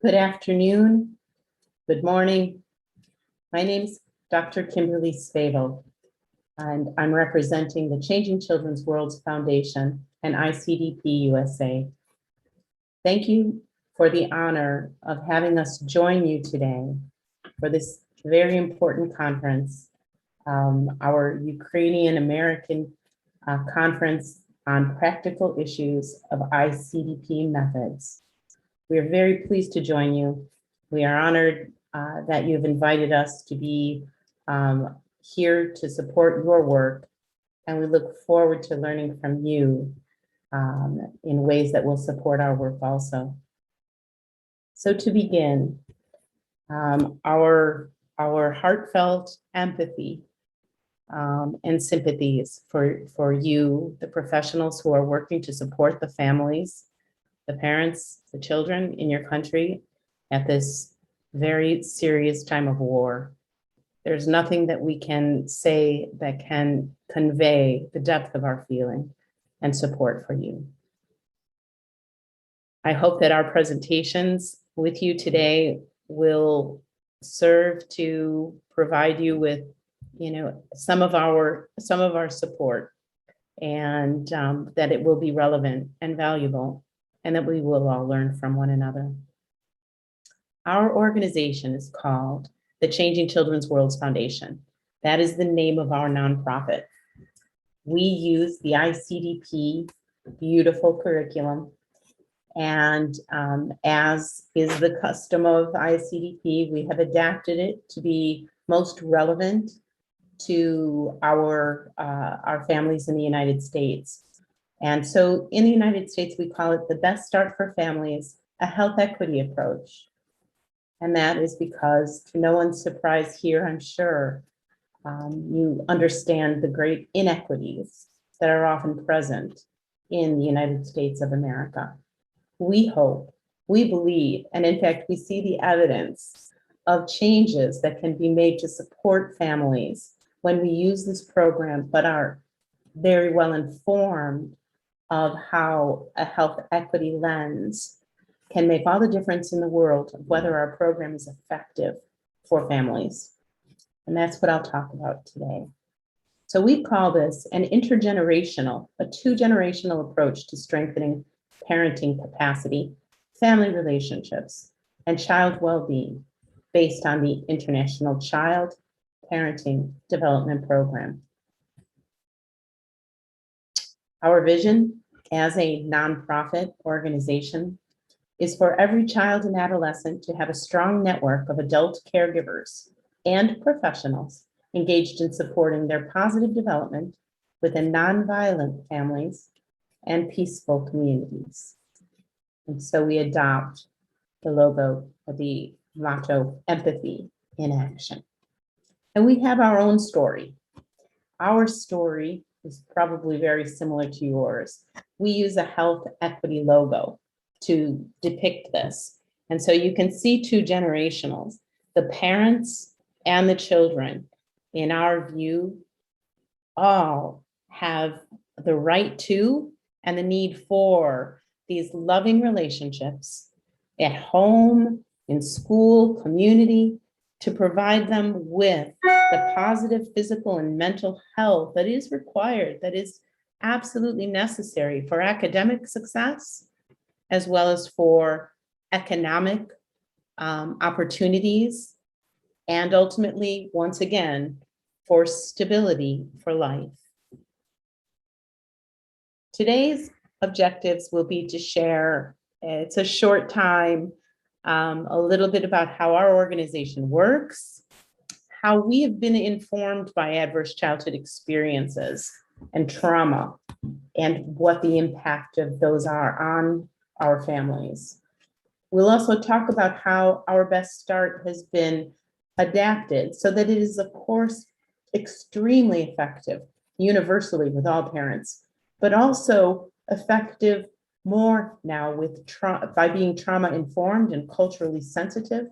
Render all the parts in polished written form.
Good afternoon, good morning. My name's Dr. Kimberly Svevo, and I'm representing the Changing Children's Worlds Foundation and ICDP USA. Thank you for the honor of having us join you today for this very important conference, our Ukrainian American Conference on Practical Issues of ICDP Methods. We are very pleased to join you. We are honored that you've invited us to be here to support your work, and we look forward to learning from you in ways that will support our work also. So to begin, our heartfelt empathy and sympathies for you, the professionals who are working to support the families, the parents, the children in your country at this very serious time of war. There's nothing that we can say that can convey the depth of our feeling and support for you. I hope that our presentations with you today will serve to provide you with, some of our support, and that it will be relevant and valuable, and that we will all learn from one another. Our organization is called the Changing Children's Worlds Foundation. That is the name of our nonprofit. We use the ICDP beautiful curriculum, and as is the custom of ICDP, we have adapted it to be most relevant to our families in the United States. And so in the United States, we call it the Best Start for Families, a health equity approach. And that is because, to no one's surprise here, I'm sure, you understand the great inequities that are often present in the United States of America. We hope, we believe, and in fact, we see the evidence of changes that can be made to support families when we use this program, but are very well informed of how a health equity lens can make all the difference in the world of whether our program is effective for families. And that's what I'll talk about today. So we call this an intergenerational, a two-generational approach to strengthening parenting capacity, family relationships, and child well-being based on the International Child Parenting Development Program. Our vision as a nonprofit organization is for every child and adolescent to have a strong network of adult caregivers and professionals engaged in supporting their positive development within nonviolent families and peaceful communities. And so we adopt the logo, the motto, empathy in action. And we have our own story. Our story is probably very similar to yours. We use a health equity logo to depict this. And so you can see two generationals, the parents and the children, in our view, all have the right to and the need for these loving relationships at home, in school, community, to provide them with the positive physical and mental health that is required, that is absolutely necessary for academic success, as well as for economic opportunities, and ultimately, once again, for stability for life. Today's objectives will be to share, it's a short time, a little bit about how our organization works, how we have been informed by adverse childhood experiences and trauma, and what the impact of those are on our families. We'll also talk about how our Best Start has been adapted so that it is, of course, extremely effective universally with all parents, but also effective more now with by being trauma informed and culturally sensitive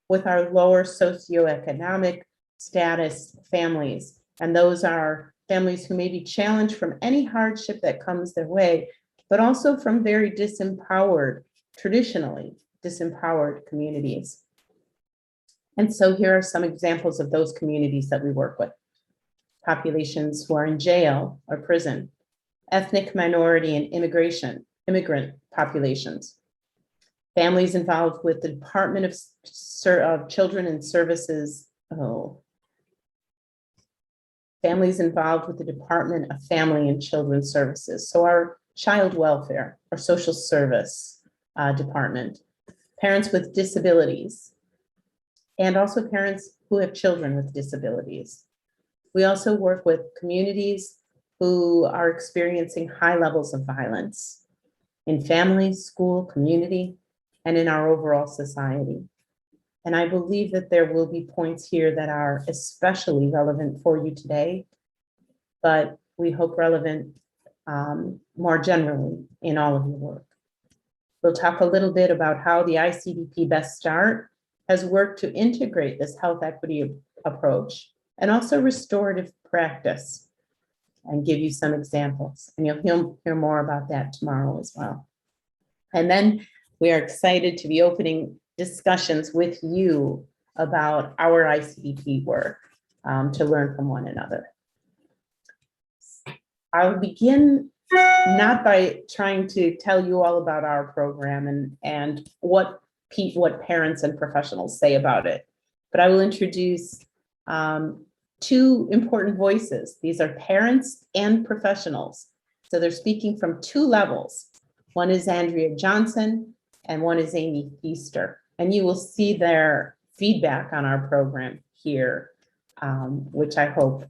with our lower socioeconomic status families. And those are families who may be challenged from any hardship that comes their way, but also from very disempowered, traditionally, disempowered communities. And so here are some examples of those communities that we work with. Populations who are in jail or prison, ethnic minority and immigrant populations, families involved with the Department of Children and Services, families involved with the Department of Family and Children's Services. So our child welfare or social service department, parents with disabilities, and also parents who have children with disabilities. We also work with communities who are experiencing high levels of violence in family, school, community, and in our overall society. And I believe that there will be points here that are especially relevant for you today, but we hope relevant more generally in all of your work. We'll talk a little bit about how the ICDP Best Start has worked to integrate this health equity approach and also restorative practice, and give you some examples. And you'll hear more about that tomorrow as well. And then we are excited to be opening discussions with you about our ICDP work to learn from one another. I'll begin not by trying to tell you all about our program and what parents and professionals say about it, but I will introduce two important voices. These are parents and professionals. So they're speaking from two levels. One is Andrea Johnson and one is Amy Feaster. And you will see their feedback on our program here, which I hope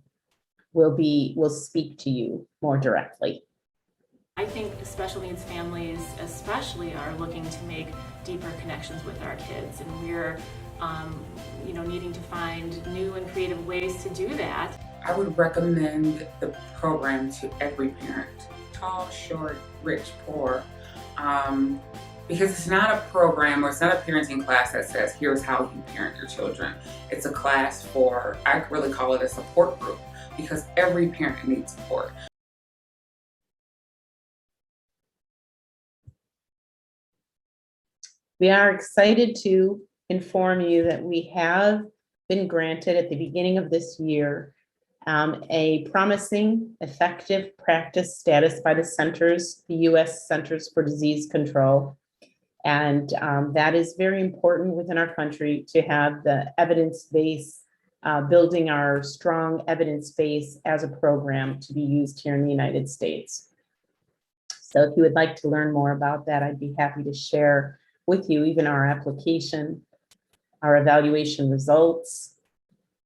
will speak to you more directly. I think special needs families especially are looking to make deeper connections with our kids, and we're needing to find new and creative ways to do that. I would recommend the program to every parent, tall, short, rich, poor, because it's not a program or it's not a parenting class that says, here's how you parent your children. It's a class for, I really call it a support group, because every parent needs support. We are excited to inform you that we have been granted at the beginning of this year a promising effective practice status by the U.S. Centers for Disease Control. And that is very important within our country to have the evidence base, building our strong evidence base as a program to be used here in the United States. So if you would like to learn more about that, I'd be happy to share with you even our application, our evaluation results,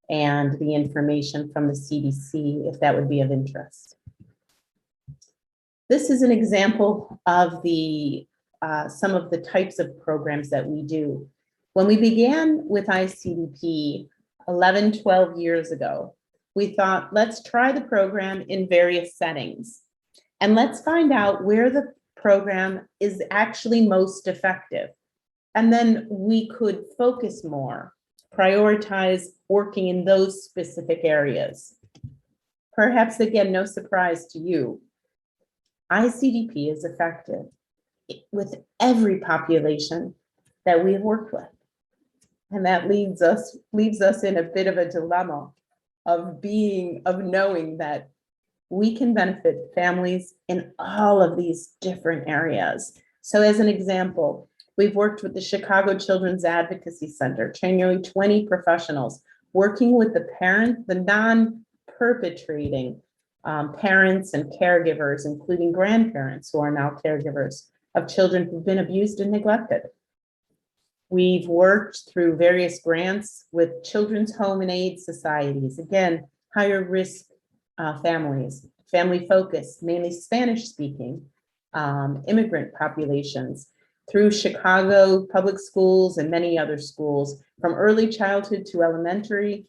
and the information from the CDC, if that would be of interest. This is an example of some of the types of programs that we do. When we began with ICDP 11, 12 years ago, we thought, let's try the program in various settings, and let's find out where the program is actually most effective. And then we could focus more, prioritize working in those specific areas. Perhaps, again, no surprise to you, ICDP is effective with every population that we've worked with. And that leaves us in a bit of a dilemma of knowing that we can benefit families in all of these different areas. So as an example, we've worked with the Chicago Children's Advocacy Center, trained nearly 20 professionals, working with the non-perpetrating parents and caregivers, including grandparents who are now caregivers of children who've been abused and neglected. We've worked through various grants with children's home and aid societies, again, higher risk families, family focused, mainly Spanish speaking, immigrant populations, through Chicago public schools and many other schools, from early childhood to elementary,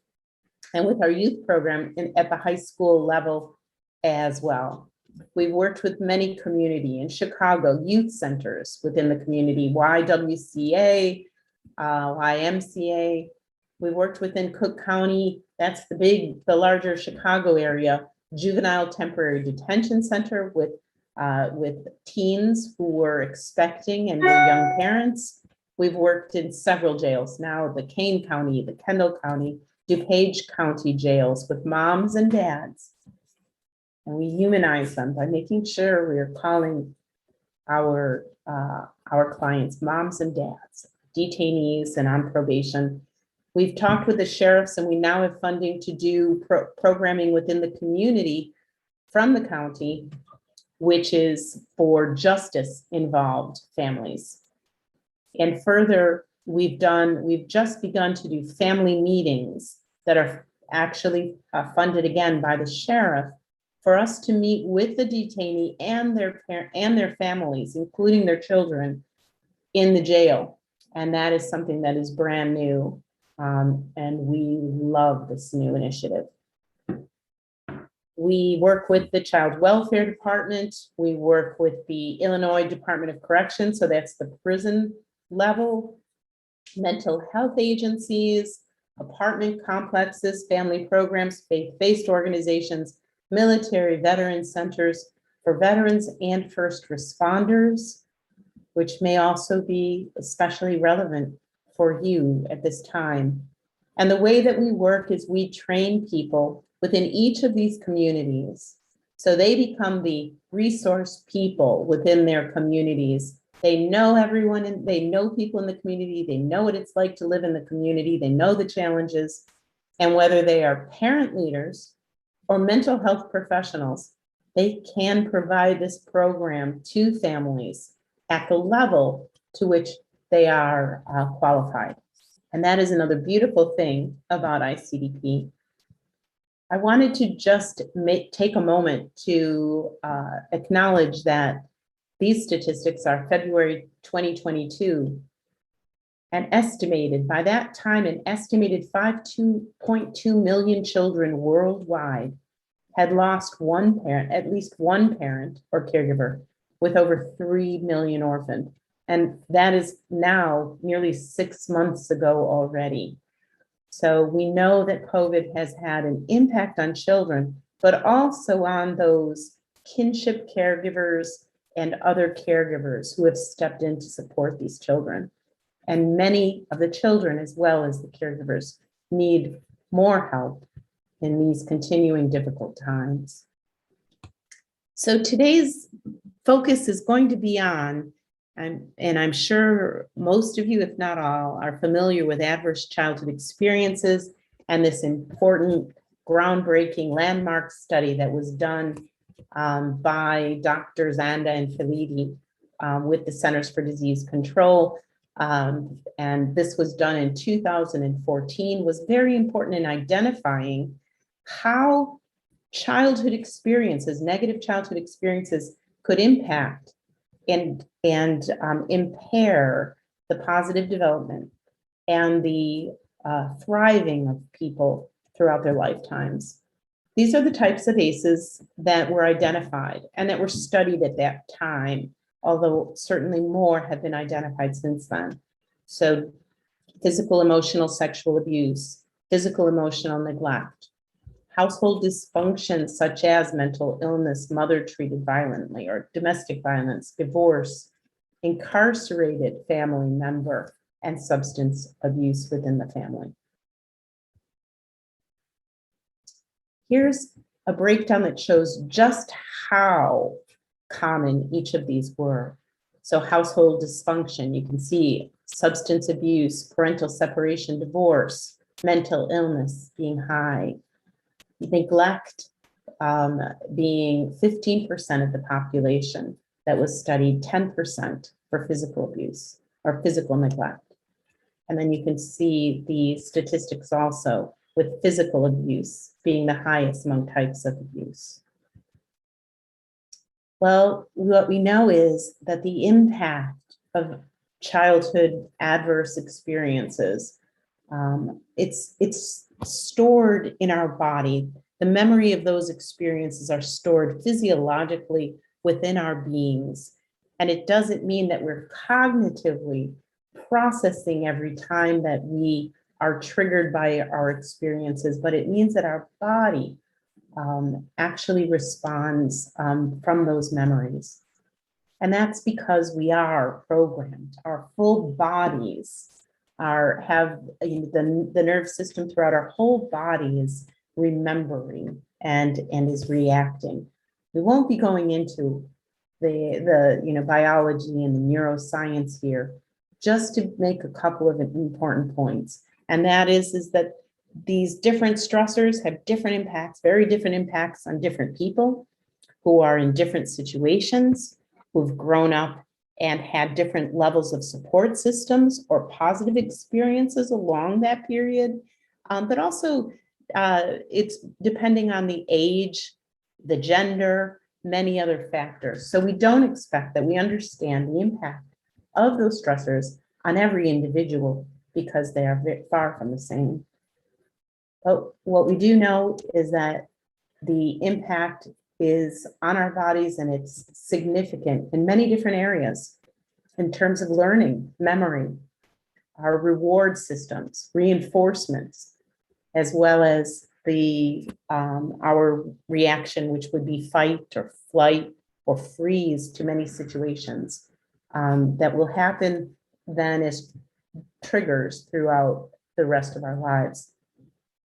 and with our youth program at the high school level as well. We've worked with many community in Chicago, youth centers within the community, YWCA, YMCA. We worked within Cook County, that's the larger Chicago area, Juvenile Temporary Detention Center with teens who were expecting and were young parents, We've worked in several jails now, the Kane County, the Kendall County, DuPage County jails with moms and dads. And we humanize them by making sure we're calling our clients moms and dads, detainees and on probation. We've talked with the sheriffs, and we now have funding to do programming within the community from the county, which is for justice involved families. And further, we've just begun to do family meetings that are actually funded again by the sheriff, for us to meet with the detainee and their families, including their children, in the jail. And that is something that is brand new. And we love this new initiative. We work with the Child Welfare Department. We work with the Illinois Department of Corrections, so that's the prison level, mental health agencies, apartment complexes, family programs, faith-based organizations, military veteran centers for veterans and first responders, which may also be especially relevant for you at this time. And the way that we work is we train people within each of these communities, so they become the resource people within their communities. They know everyone, and they know people in the community. They know what it's like to live in the community. They know the challenges, and whether they are parent leaders or mental health professionals, they can provide this program to families at the level to which they are qualified. And that is another beautiful thing about ICDP. I wanted to just take a moment to acknowledge that these statistics are February 2022, and estimated by that time, an estimated 5.2 million children worldwide had lost one parent, at least one parent or caregiver, with over 3 million orphaned. And that is now nearly 6 months ago already. So we know that COVID has had an impact on children, but also on those kinship caregivers and other caregivers who have stepped in to support these children. And many of the children, as well as the caregivers, need more help in these continuing difficult times. So today's focus is going to be on, and I'm sure most of you, if not all, are familiar with adverse childhood experiences and this important, groundbreaking landmark study that was done by Dr. Zanda and Filidi with the Centers for Disease Control. And this was done in 2014, was very important in identifying how childhood experiences, negative childhood experiences, could impact and impair the positive development and the thriving of people throughout their lifetimes. These are the types of ACEs that were identified and that were studied at that time, although certainly more have been identified since then. So physical, emotional, sexual abuse, physical, emotional neglect, household dysfunction such as mental illness, mother treated violently, or domestic violence, divorce, incarcerated family member, and substance abuse within the family. Here's a breakdown that shows just how common each of these were. So household dysfunction, you can see substance abuse, parental separation, divorce, mental illness being high, neglect being 15% of the population that was studied, 10% for physical abuse or physical neglect. And then you can see the statistics also with physical abuse being the highest among types of abuse. Well, what we know is that the impact of childhood adverse experiences, it's stored in our body. The memory of those experiences are stored physiologically within our beings. And it doesn't mean that we're cognitively processing every time that we are triggered by our experiences, but it means that our body actually responds from those memories. And that's because we are programmed. Our full bodies have the nerve system throughout our whole body is remembering and is reacting. We won't be going into the biology and the neuroscience here, just to make a couple of important points. And that is that these different stressors have different impacts, very different impacts on different people who are in different situations, who've grown up and had different levels of support systems or positive experiences along that period. But also it's depending on the age, the gender, many other factors. So we don't expect that we understand the impact of those stressors on every individual because they are very far from the same. But what we do know is that the impact is on our bodies, and it's significant in many different areas in terms of learning, memory, our reward systems, reinforcements, as well as our reaction, which would be fight or flight or freeze to many situations that will happen then as triggers throughout the rest of our lives.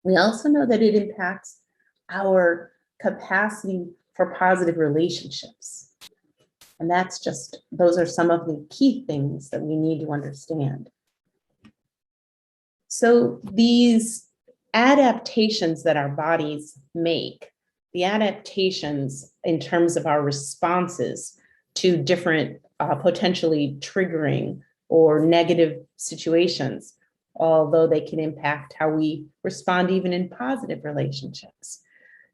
We also know that it impacts our capacity for positive relationships. And those are some of the key things that we need to understand. So these adaptations that our bodies make, the adaptations in terms of our responses to different potentially triggering or negative situations, although they can impact how we respond even in positive relationships.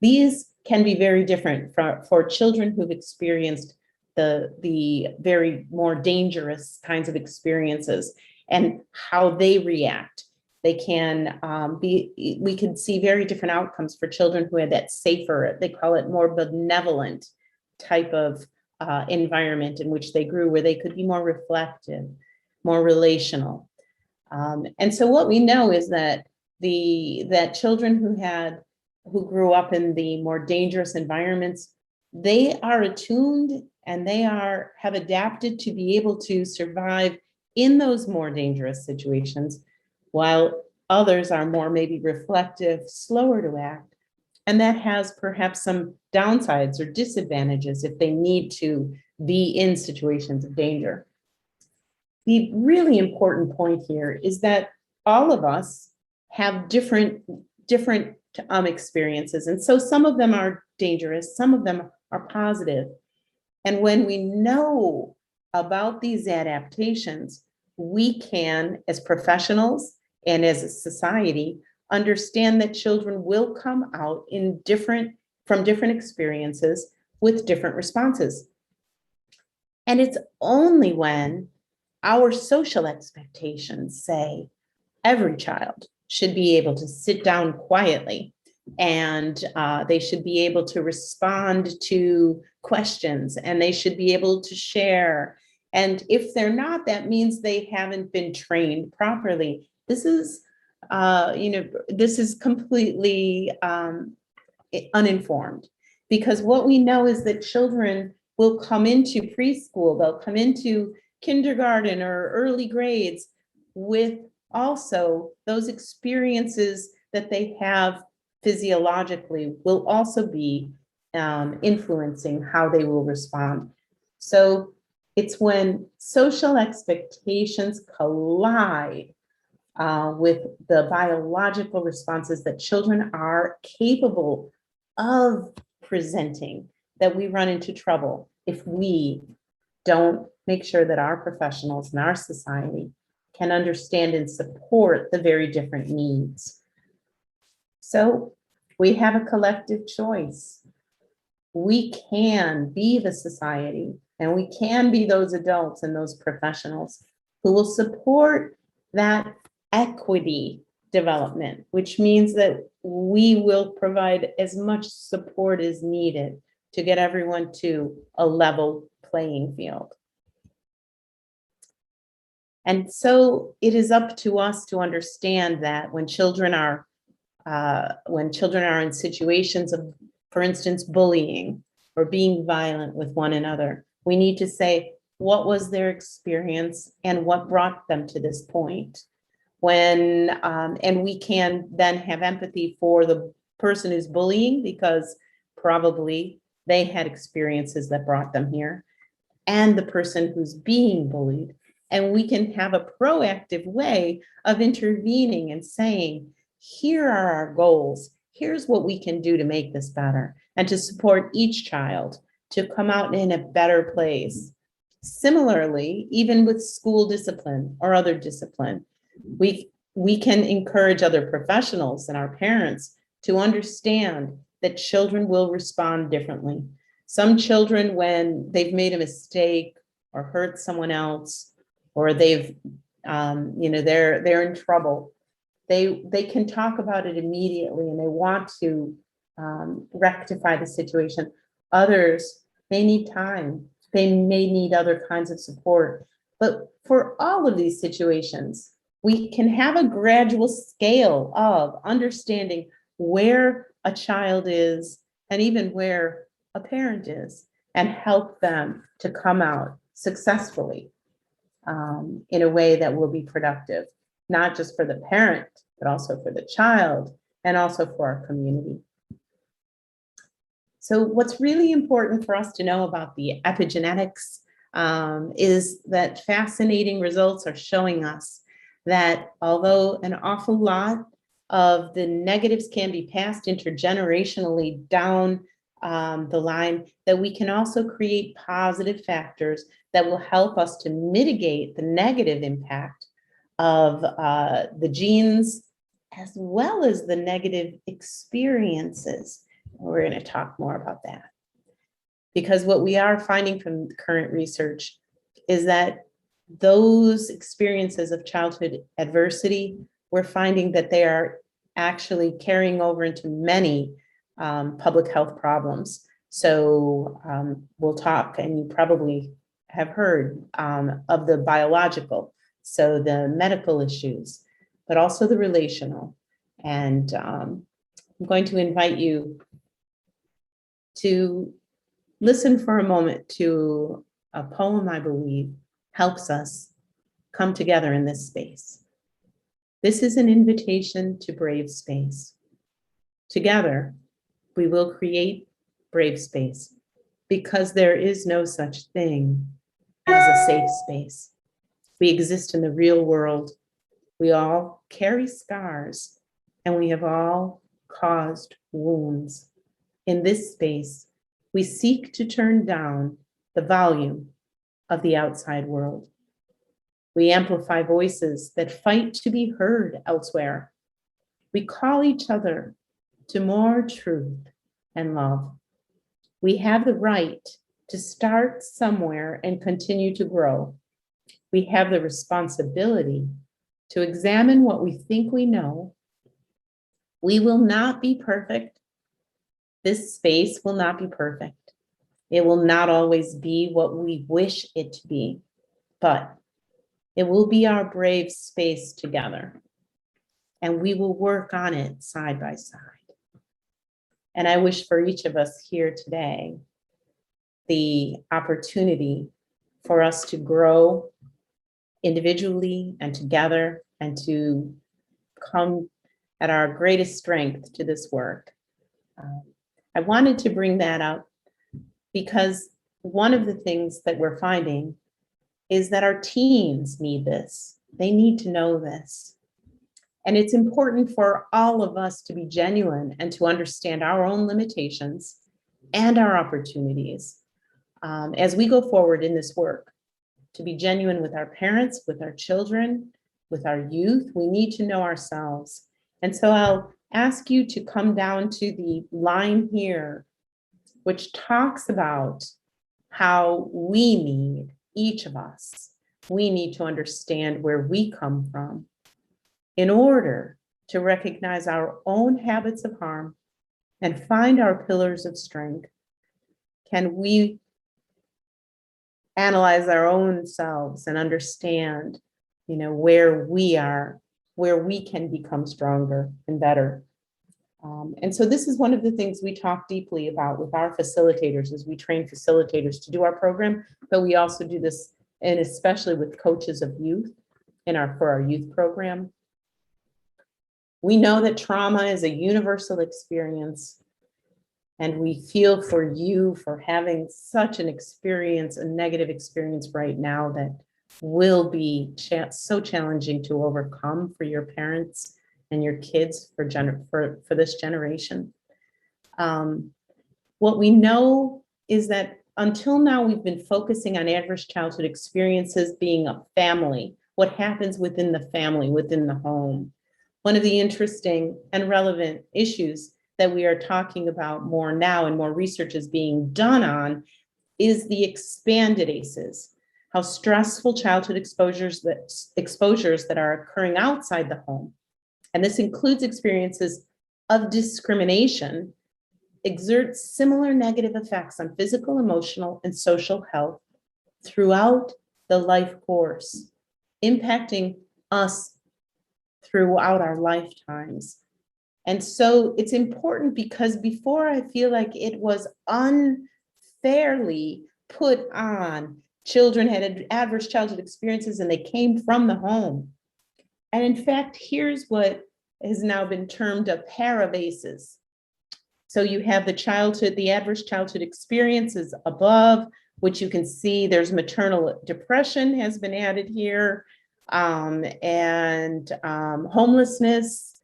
These can be very different for children who've experienced the very more dangerous kinds of experiences and how they react. They can we can see very different outcomes for children who had that safer, they call it more benevolent type of environment in which they grew, where they could be more reflective, more relational. And so what we know is that that children who grew up in the more dangerous environments, they are attuned and they have adapted to be able to survive in those more dangerous situations, while others are more maybe reflective, slower to act. And that has perhaps some downsides or disadvantages if they need to be in situations of danger. The really important point here is that all of us have different experiences. And so some of them are dangerous, some of them are positive. And when we know about these adaptations, we can, as professionals and as a society, understand that children will come out from different experiences with different responses. And it's only when our social expectations say every child should be able to sit down quietly and they should be able to respond to questions and they should be able to share. And if they're not, that means they haven't been trained properly. This is completely uninformed, because what we know is that children will come into preschool, they'll come into kindergarten or early grades with also those experiences that they have physiologically will also be influencing how they will respond. So it's when social expectations collide with the biological responses that children are capable of presenting that we run into trouble if we don't make sure that our professionals and our society can understand and support the very different needs. So we have a collective choice. We can be the society and we can be those adults and those professionals who will support that equity development, which means that we will provide as much support as needed to get everyone to a level playing field. And so it is up to us to understand that when children are in situations of, for instance, bullying or being violent with one another, We need to say, what was their experience and what brought them to this point? And we can then have empathy for the person who's bullying, because probably they had experiences that brought them here, and the person who's being bullied. And we can have a proactive way of intervening and saying, here are our goals. Here's what we can do to make this better and to support each child to come out in a better place. Similarly, even with school discipline or other discipline, we can encourage other professionals and our parents to understand that children will respond differently. Some children, when they've made a mistake or hurt someone else, or they've, they're in trouble, they can talk about it immediately and they want to rectify the situation. Others, they need time. They may need other kinds of support. But for all of these situations, we can have a gradual scale of understanding where a child is and even where a parent is, and help them to come out successfully in a way that will be productive, not just for the parent, but also for the child and also for our community. So what's really important for us to know about the epigenetics is that fascinating results are showing us that although an awful lot of the negatives can be passed intergenerationally down the line, that we can also create positive factors that will help us to mitigate the negative impact of the genes, as well as the negative experiences. We're going to talk more about that. Because what we are finding from current research is that those experiences of childhood adversity, we're finding that they are actually carrying over into many public health problems. So we'll talk, and you probably have heard of the biological, so the medical issues, but also the relational. And I'm going to invite you to listen for a moment to a poem I believe helps us come together in this space. This is an invitation to brave space. Together, we will create brave space, because there is no such thing as a safe space. We exist in the real world. We all carry scars, and we have all caused wounds. In this space, we seek to turn down the volume of the outside world. We amplify voices that fight to be heard elsewhere. We call each other to more truth and love. We have the right to start somewhere and continue to grow. We have the responsibility to examine what we think we know. We will not be perfect. This space will not be perfect. It will not always be what we wish it to be, but it will be our brave space together, and we will work on it side by side. And I wish for each of us here today the opportunity for us to grow individually and together, and to come at our greatest strength to this work. I wanted to bring that up because one of the things that we're finding is that our teens need this. They need to know this. And it's important for all of us to be genuine and to understand our own limitations and our opportunities as we go forward in this work. To be genuine with our parents, with our children, with our youth, we need to know ourselves. And so I'll ask you to come down to the line here, which talks about how we need, each of us, we need to understand where we come from in order to recognize our own habits of harm and find our pillars of strength. Can we analyze our own selves and understand, where we are, where we can become stronger and better? And so this is one of the things we talk deeply about with our facilitators as we train facilitators to do our program, but we also do this, and especially with coaches of youth for our youth program. We know that trauma is a universal experience, and we feel for you for having such an experience, a negative experience right now that will be so challenging to overcome for your parents and your kids for this generation. What we know is that until now, we've been focusing on adverse childhood experiences being a family, what happens within the family, within the home. One of the interesting and relevant issues that we are talking about more now and more research is being done on is the expanded ACEs, how stressful childhood exposures that are occurring outside the home. And this includes experiences of discrimination, exert similar negative effects on physical, emotional, and social health throughout the life course, impacting us throughout our lifetimes. And so it's important because before I feel like it was unfairly put on, children had adverse childhood experiences and they came from the home. And in fact, here's what has now been termed a pair of ACEs. So you have the adverse childhood experiences above, which you can see there's maternal depression has been added here, and homelessness,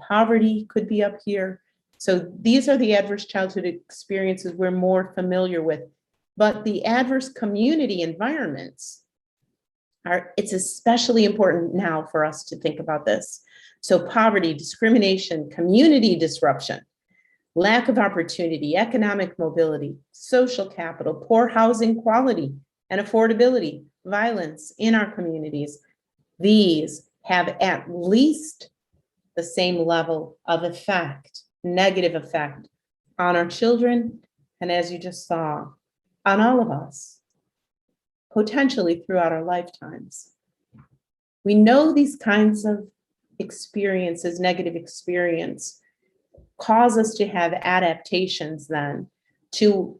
poverty could be up here. So these are the adverse childhood experiences we're more familiar with, but the adverse community environments it's especially important now for us to think about this. So poverty, discrimination, community disruption, lack of opportunity, economic mobility, social capital, poor housing quality and affordability, violence in our communities. These have at least the same level of effect, negative effect on our children, and as you just saw, on all of us, potentially throughout our lifetimes. We know these kinds of experiences, negative experience, cause us to have adaptations then to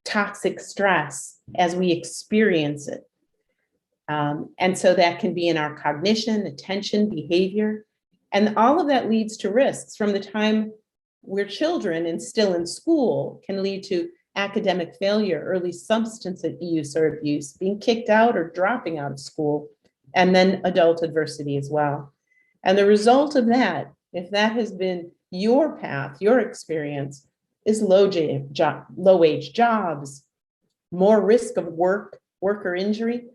toxic stress as we experience it. And so that can be in our cognition, attention, behavior, and all of that leads to risks from the time we're children and still in school, can lead to academic failure, early substance use or abuse, being kicked out or dropping out of school, and then adult adversity as well. And the result of that, if that has been your path, your experience, is low-wage jobs, more risk of worker injury,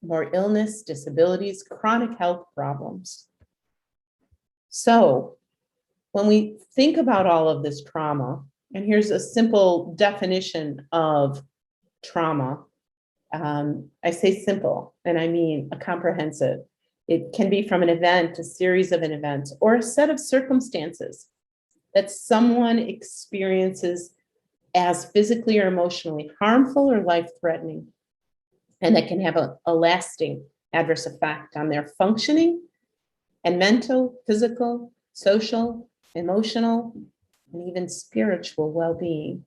more illness, disabilities, chronic health problems. So when we think about all of this trauma, and here's a simple definition of trauma. I say simple, and I mean a comprehensive. It can be from an event, a series of an event, or a set of circumstances that someone experiences as physically or emotionally harmful or life-threatening, and that can have a lasting adverse effect on their functioning and mental, physical, social, emotional, and even spiritual well-being.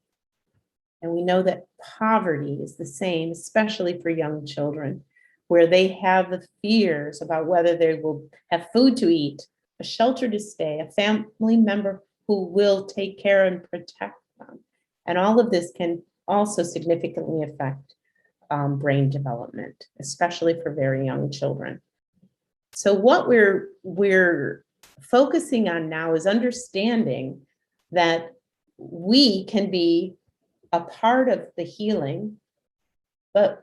And we know that poverty is the same, especially for young children, where they have the fears about whether they will have food to eat, a shelter to stay, a family member who will take care and protect them. And all of this can also significantly affect brain development, especially for very young children. So what we're focusing on now is understanding that we can be a part of the healing, but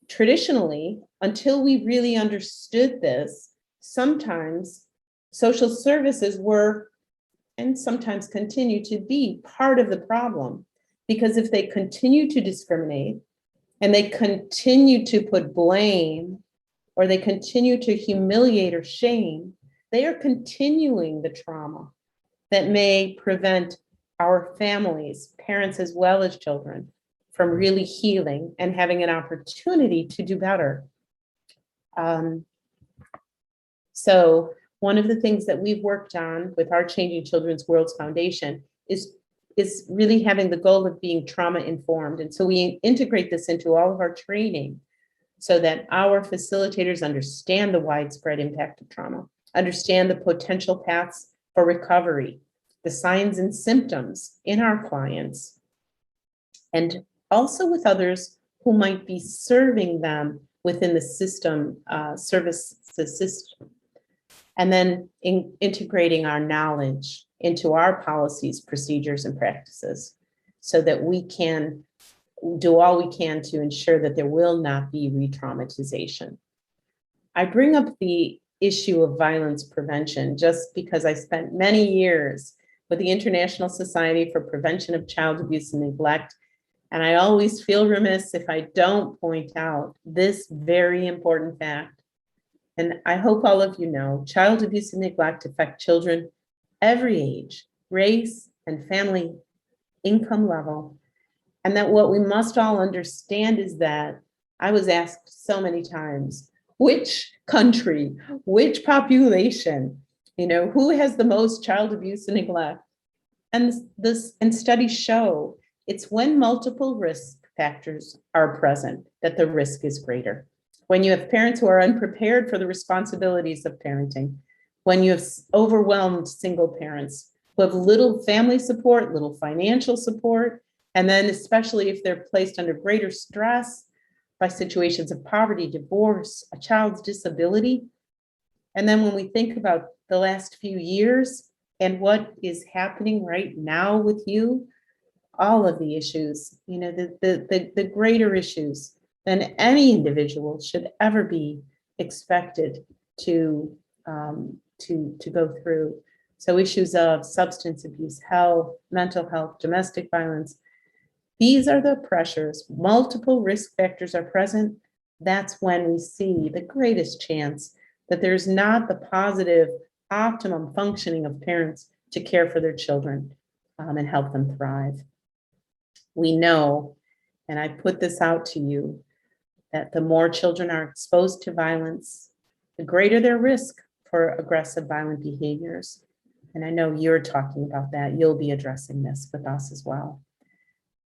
traditionally, until we really understood this, sometimes social services were, and sometimes continue to be, part of the problem. Because if they continue to discriminate, and they continue to put blame, or they continue to humiliate or shame, they are continuing the trauma that may prevent our families, parents as well as children, from really healing and having an opportunity to do better. So one of the things that we've worked on with our Changing Children's Worlds Foundation is really having the goal of being trauma informed. And so we integrate this into all of our training so that our facilitators understand the widespread impact of trauma, understand the potential paths for recovery, the signs and symptoms in our clients, and also with others who might be serving them within the system, the system. And then integrating our knowledge into our policies, procedures, and practices so that we can do all we can to ensure that there will not be re-traumatization. I bring up the issue of violence prevention just because I spent many years with the International Society for Prevention of Child Abuse and Neglect, and I always feel remiss if I don't point out this very important fact. And I hope all of you know, child abuse and neglect affect children every age, race, and family income level. And that what we must all understand is that I was asked so many times, which country, which population, who has the most child abuse and neglect? And studies show it's when multiple risk factors are present that the risk is greater. When you have parents who are unprepared for the responsibilities of parenting, when you have overwhelmed single parents who have little family support, little financial support, and then especially if they're placed under greater stress by situations of poverty, divorce, a child's disability. And then when we think about the last few years and what is happening right now with you, all of the issues, the greater issues than any individual should ever be expected to go through. So issues of substance abuse, health, mental health, domestic violence, these are the pressures. Multiple risk factors are present. That's when we see the greatest chance that there's not the positive, optimum functioning of parents to care for their children and help them thrive. We know, and I put this out to you, that the more children are exposed to violence, the greater their risk for aggressive violent behaviors. And I know you're talking about that. You'll be addressing this with us as well.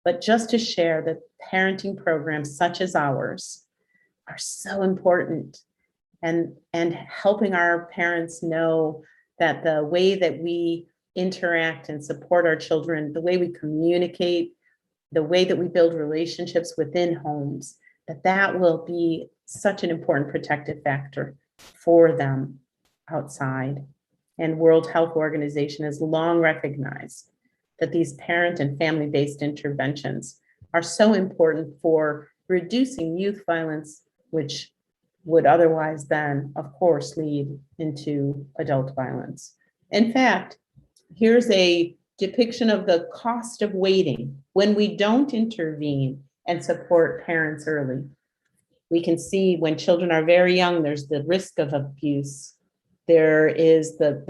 But just to share that parenting programs such as ours are so important and helping our parents know that the way that we interact and support our children, the way we communicate, the way that we build relationships within homes, that will be such an important protective factor for them outside. And World Health Organization has long recognized that these parent and family-based interventions are so important for reducing youth violence, which would otherwise then, of course, lead into adult violence. In fact, here's a depiction of the cost of waiting when we don't intervene and support parents early. We can see when children are very young, there's the risk of abuse. There is the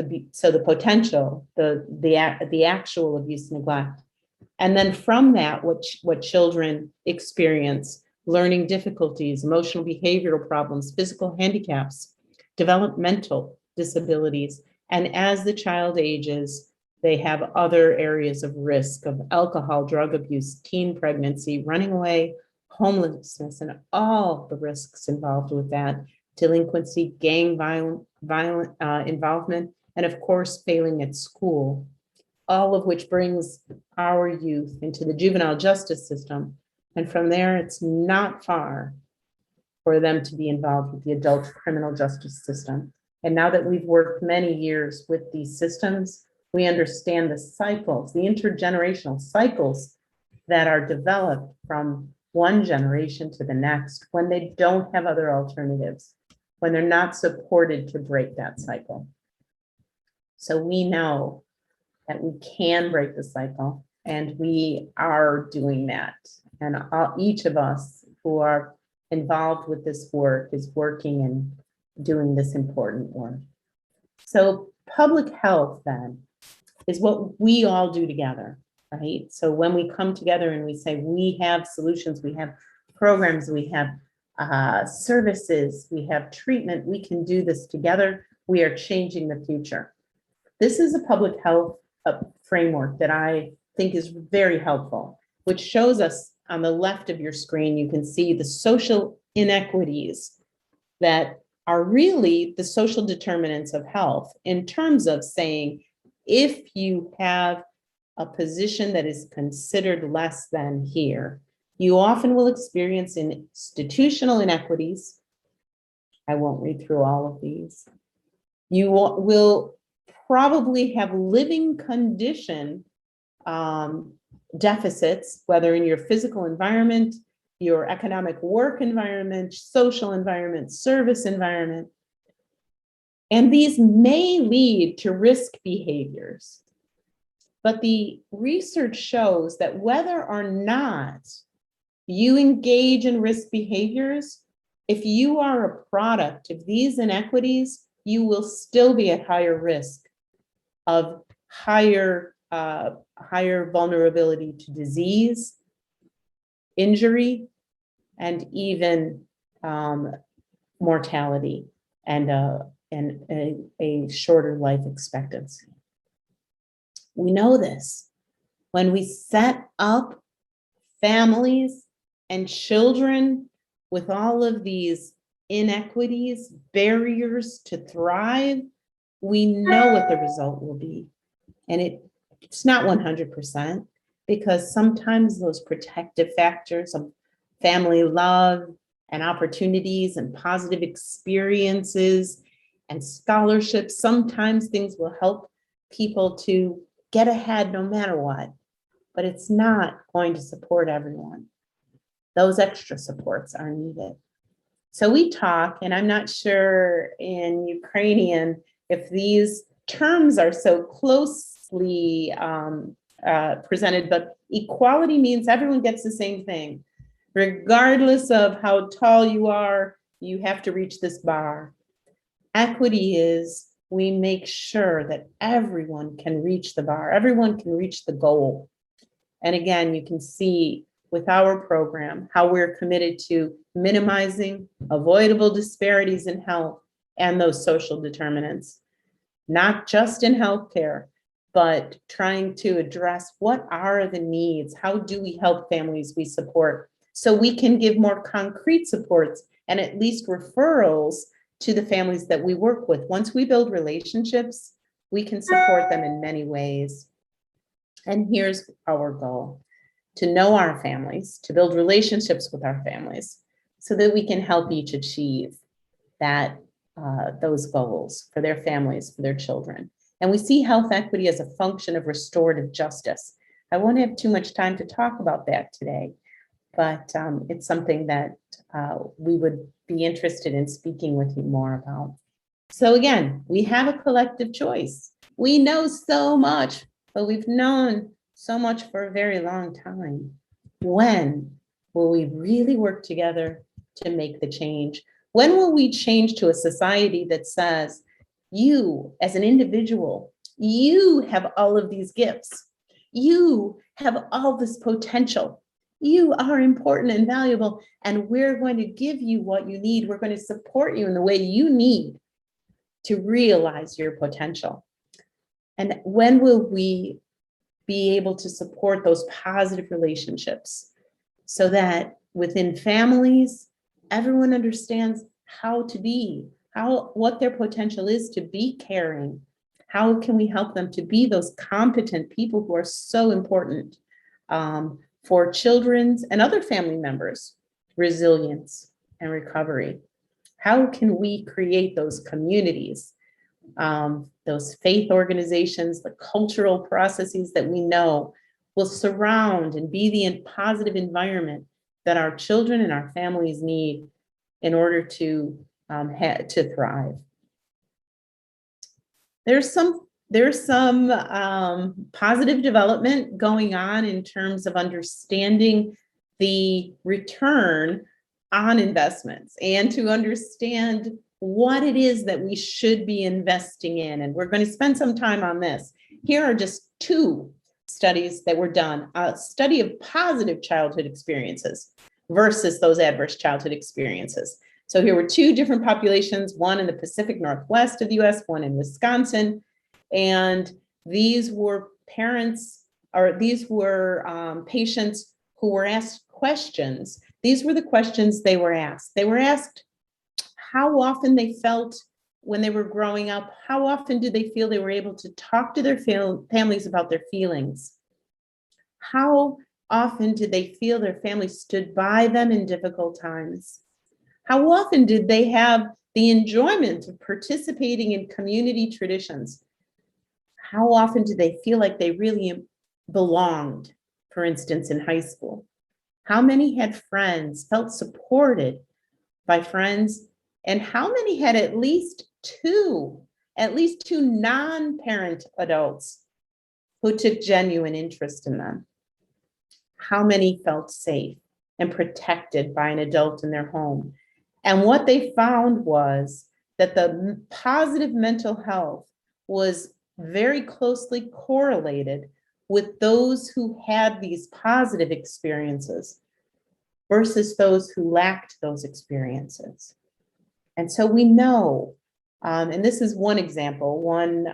potential, the actual abuse, neglect. And then from that, what children experience, learning difficulties, emotional behavioral problems, physical handicaps, developmental disabilities. And as the child ages, they have other areas of risk of alcohol, drug abuse, teen pregnancy, running away, homelessness, and all the risks involved with that, delinquency, gang violent involvement, and of course, failing at school, all of which brings our youth into the juvenile justice system. And from there, it's not far for them to be involved with the adult criminal justice system. And now that we've worked many years with these systems, we understand the cycles, the intergenerational cycles that are developed from one generation to the next when they don't have other alternatives, when they're not supported to break that cycle. So we know that we can break the cycle, and we are doing that. And each of us who are involved with this work is working and doing this important work. So public health then is what we all do together, right? So when we come together and we say we have solutions, we have programs, we have services, we have treatment, we can do this together. we are changing the future. This is a public health framework that I think is very helpful, which shows us on the left of your screen, you can see the social inequities that are really the social determinants of health in terms of saying, if you have a position that is considered less than here, you often will experience institutional inequities. I won't read through all of these. You will probably have living condition deficits, whether in your physical environment, your economic work environment, social environment, service environment. And these may lead to risk behaviors. But the research shows that whether or not you engage in risk behaviors, if you are a product of these inequities, you will still be at higher risk of higher vulnerability to disease, injury, and even mortality and a shorter life expectancy. We know this. When we set up families and children with all of these inequities, barriers to thrive, we know what the result will be. And it's not 100%, because sometimes those protective factors of family love and opportunities and positive experiences and scholarships, sometimes things will help people to get ahead no matter what, but it's not going to support everyone. Those extra supports are needed. So we talk, and I'm not sure in Ukrainian if these terms are so closely presented, but equality means everyone gets the same thing. Regardless of how tall you are, you have to reach this bar. Equity is we make sure that everyone can reach the bar, everyone can reach the goal. And again, you can see with our program how we're committed to minimizing avoidable disparities in health and those social determinants, not just in healthcare, but trying to address what are the needs, how do we help families we support, so we can give more concrete supports and at least referrals to the families that we work with. Once we build relationships, we can support them in many ways. And here's our goal: to know our families, to build relationships with our families, so that we can help each achieve that those goals for their families, for their children. And we see health equity as a function of restorative justice. I won't have too much time to talk about that today, but it's something that we would be interested in speaking with you more about. So again, we have a collective choice. We know so much, but we've known so much for a very long time. When will we really work together to make the change? When will we change to a society that says, you as an individual, you have all of these gifts, you have all this potential, you are important and valuable, and we're going to give you what you need. We're going to support you in the way you need to realize your potential. And when will we be able to support those positive relationships so that within families, everyone understands how to be, what their potential is to be caring? How can we help them to be those competent people who are so important for children's and other family members, resilience and recovery? How can we create those communities, those faith organizations, the cultural processes that we know will surround and be the positive environment that our children and our families need in order to thrive? There's some positive development going on in terms of understanding the return on investments and to understand what it is that we should be investing in. And we're going to spend some time on this. Here are just two studies that were done: a study of positive childhood experiences versus those adverse childhood experiences. So here were two different populations, one in the Pacific Northwest of the US, one in Wisconsin. And these were parents, or these were patients who were asked questions. These were the questions they were asked. They were asked how often they felt when they were growing up, how often did they feel they were able to talk to their families about their feelings? How often did they feel their family stood by them in difficult times? How often did they have the enjoyment of participating in community traditions? How often did they feel like they really belonged, for instance, in high school? How many had friends, felt supported by friends? And how many had at least two non-parent adults who took genuine interest in them? How many felt safe and protected by an adult in their home? And what they found was that the positive mental health was very closely correlated with those who had these positive experiences versus those who lacked those experiences. And so we know, and this is one example, one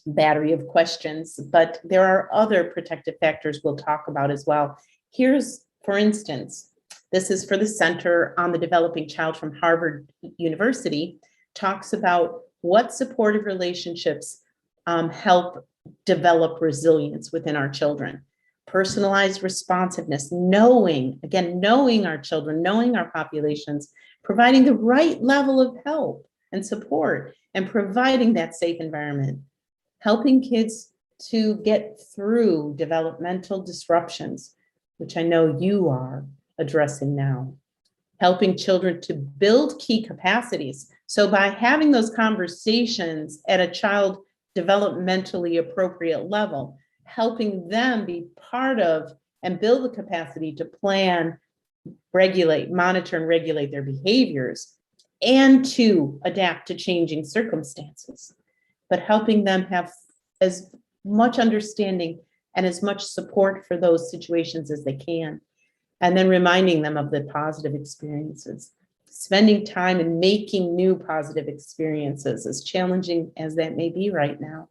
battery of questions, but there are other protective factors we'll talk about as well. Here's, for instance, this is for the Center on the Developing Child from Harvard University, talks about what supportive relationships help develop resilience within our children. Personalized responsiveness, knowing our children, knowing our populations, providing the right level of help and support, and providing that safe environment, helping kids to get through developmental disruptions, which I know you are addressing now, helping children to build key capacities. So by having those conversations at a child developmentally appropriate level, helping them be part of and build the capacity to plan, regulate, monitor, and regulate their behaviors, and to adapt to changing circumstances, but helping them have as much understanding and as much support for those situations as they can. And then reminding them of the positive experiences, spending time and making new positive experiences, as challenging as that may be right now.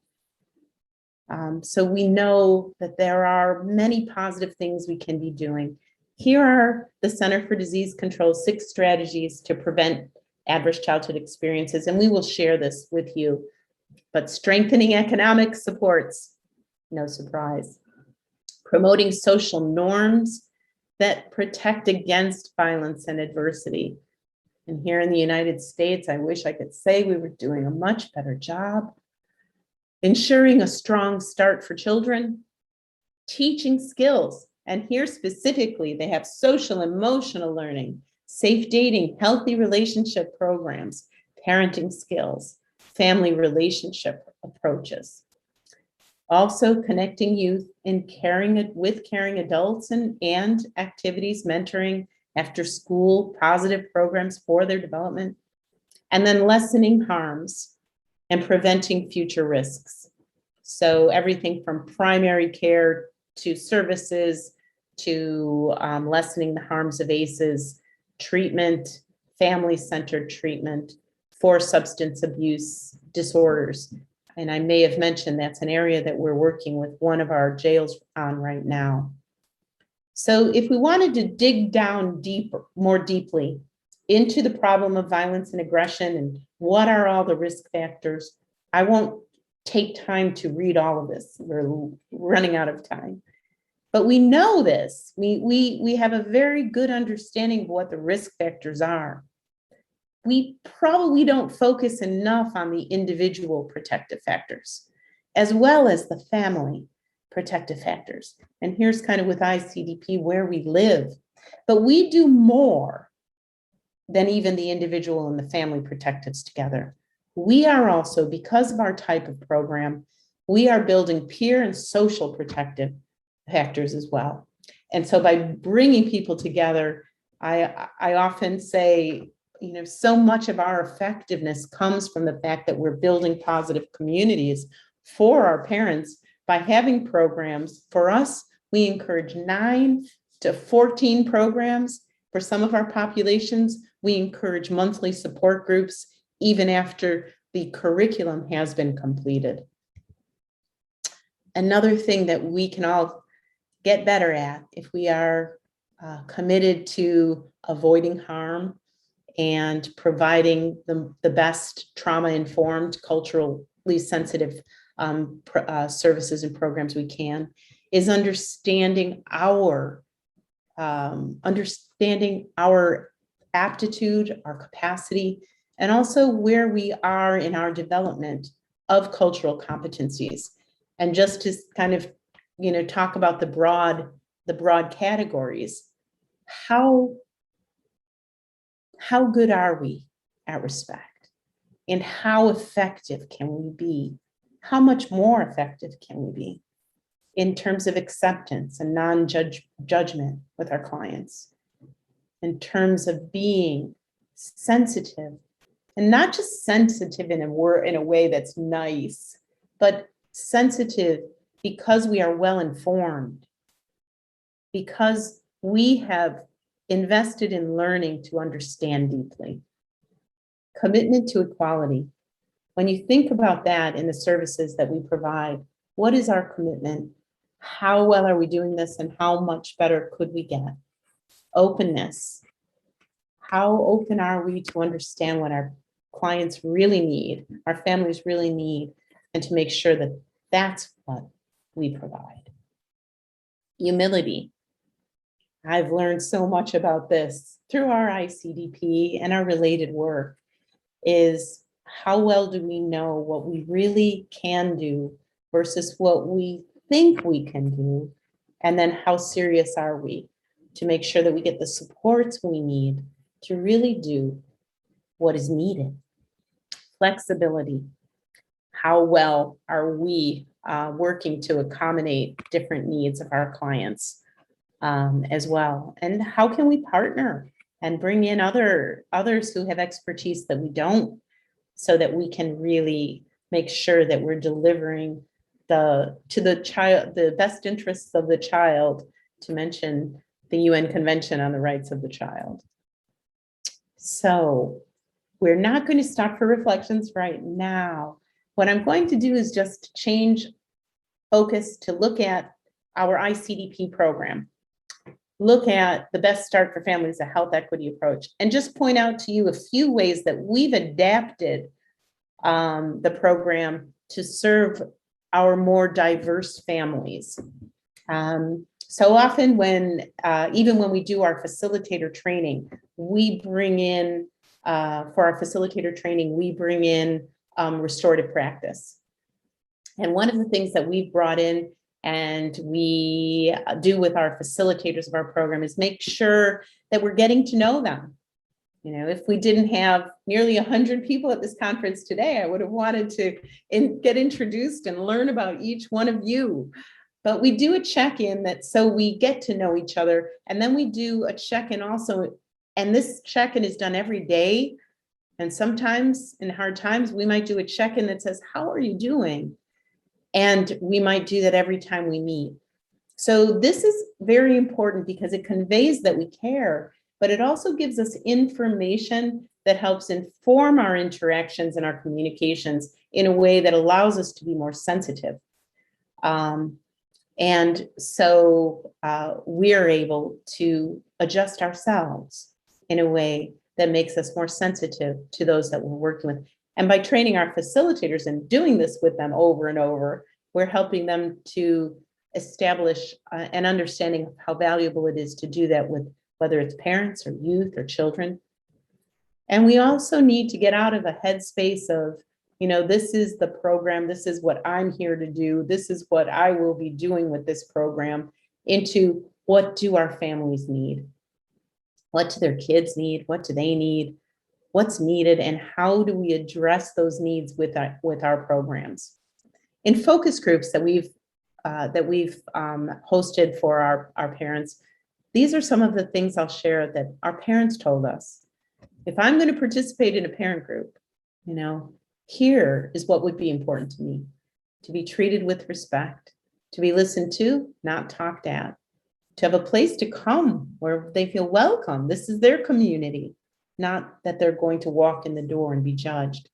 So we know that there are many positive things we can be doing. Here are the Center for Disease Control's 6 strategies to prevent adverse childhood experiences, and we will share this with you. But strengthening economic supports, no surprise. Promoting social norms that protect against violence and adversity. And here in the United States, I wish I could say we were doing a much better job. Ensuring a strong start for children. Teaching skills. And here specifically, they have social emotional learning, safe dating, healthy relationship programs, parenting skills, family relationship approaches. Also connecting youth in caring adults and activities, mentoring, after school, positive programs for their development, and then lessening harms and preventing future risks. So everything from primary care to services to lessening the harms of ACEs, treatment, family-centered treatment for substance abuse disorders. And I may have mentioned that's an area that we're working with one of our jails on right now. So if we wanted to dig down more deeply into the problem of violence and aggression and what are all the risk factors, I won't take time to read all of this. We're running out of time. But we know this. We have a very good understanding of what the risk factors are. We probably don't focus enough on the individual protective factors, as well as the family protective factors. And here's kind of with ICDP where we live. But we do more than even the individual and the family protectives together. We are also, because of our type of program, we are building peer and social protective factors as well. And so by bringing people together, I often say, you know, so much of our effectiveness comes from the fact that we're building positive communities for our parents by having programs. For us, we encourage 9 to 14 programs, For some of our populations, we encourage monthly support groups even after the curriculum has been completed. Another thing that we can all get better at, if we are committed to avoiding harm and providing the best trauma-informed, culturally sensitive services and programs we can, is understanding our aptitude, our capacity, and also where we are in our development of cultural competencies. And just to kind of, talk about the broad categories, how good are we at respect? And how effective can we be? How much more effective can we be in terms of acceptance and non-judgment with our clients? In terms of being sensitive, and not just sensitive in a way that's nice, but sensitive because we are well informed, because we have invested in learning to understand deeply. Commitment to equality. When you think about that in the services that we provide, what is our commitment? How well are we doing this, and how much better could we get? Openness. How open are we to understand what our clients really need, our families really need, and to make sure that that's what we provide? Humility. I've learned so much about this through our ICDP and our related work, is how well do we know what we really can do versus what we think we can do, and then how serious are we to make sure that we get the supports we need to really do what is needed. Flexibility. How well are we working to accommodate different needs of our clients as well? And how can we partner and bring in others who have expertise that we don't, so that we can really make sure that we're delivering to the child, the best interests of the child, to mention the UN Convention on the Rights of the Child. So we're not going to stop for reflections right now. What I'm going to do is just change focus to look at our ICDP program, look at the Best Start for Families, a health equity approach, and just point out to you a few ways that we've adapted the program to serve our more diverse families. So often even when we do our facilitator training, we bring in, for our facilitator training, we bring in restorative practice. And one of the things that we've brought in and we do with our facilitators of our program is make sure that we're getting to know them. If we didn't have nearly 100 people at this conference today, I would have wanted to get introduced and learn about each one of you. But we do a check-in so we get to know each other. And then we do a check-in also. And this check-in is done every day. And sometimes in hard times, we might do a check-in that says, how are you doing? And we might do that every time we meet. So this is very important because it conveys that we care, but it also gives us information that helps inform our interactions and our communications in a way that allows us to be more sensitive. And so we are able to adjust ourselves in a way that makes us more sensitive to those that we're working with. And by training our facilitators and doing this with them over and over, we're helping them to establish an understanding of how valuable it is to do that with whether it's parents or youth or children. And we also need to get out of a headspace of, this is the program, this is what I'm here to do, this is what I will be doing with this program, into what do our families need? What do their kids need? What do they need? What's needed, and how do we address those needs with our programs? In focus groups that we've hosted for our parents, these are some of the things I'll share that our parents told us. If I'm going to participate in a parent group, here is what would be important to me: to be treated with respect, to be listened to, not talked at, to have a place to come where they feel welcome. This is their community, not that they're going to walk in the door and be judged,